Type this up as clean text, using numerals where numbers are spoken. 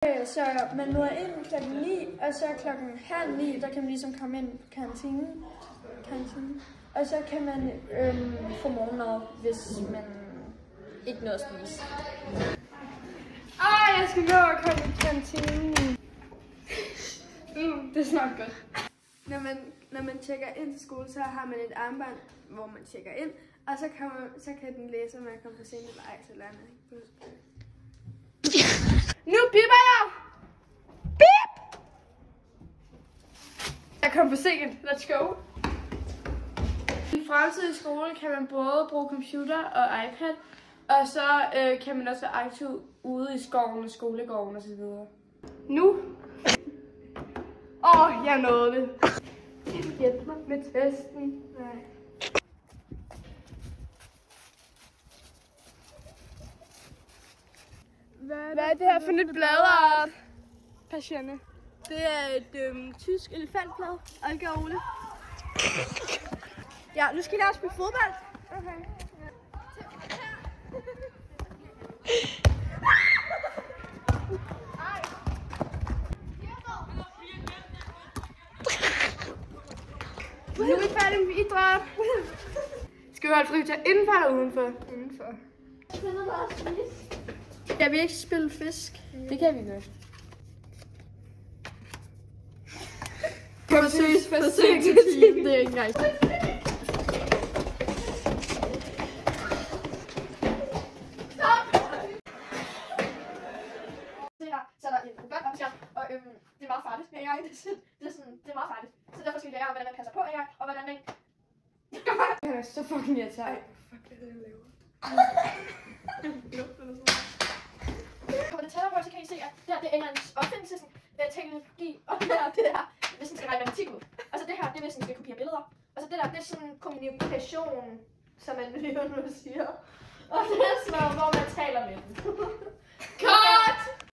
Så man møder ind klokken 9, og så klokken halv 9, der kan man ligesom komme ind på kantinen. Og så kan man få morgenmad, hvis man ikke nåede at spise. Jeg skal gå og komme i kantinen. Det er snart godt. Når man tjekker ind til skole, så har man et armbånd, hvor man tjekker ind. Og så kan den læse, om man kommer for sent eller ej til landet. Nu bipper jeg! Bip! Jeg kom for sent. Let's go. I fremtidig skole kan man både bruge computer og iPad. Og så kan man også være aktiv ude i skoven og skolegården og så videre. Nu? Jeg nåede det. Hjælp mig med testen. Nej. Hvad er det her for et bladart, Patienne? Det er et tysk elefantblad. Olga og Ole. Ja, nu skal I lære at spille fodbold. Okay. Nu er vi færdige med idræt. Skal vi holde fri til indenfor eller udenfor? Udenfor. Jeg vil ikke spille fisk. Det kan vi godt. Forsøgsteam, det er ikke engang. Så er der en robot om sig, og det er meget farligt med AI. Det er meget farligt. Så derfor skal vi lære om, hvordan man passer på AI, og hvordan man... Det er så fucking irriterende. Fuck, hvad er det, jeg laver? Kommer det tættere på, så kan I se, at det her det er Englands opfindelse, teknologi, og det her, hvis man skal regne matematik ud. Og så det her, det er hvis man skal kopiere billeder. Og så det der, det er sådan kommunikation, som man lige nu siger. Og det er sådan noget, hvor man taler med dem.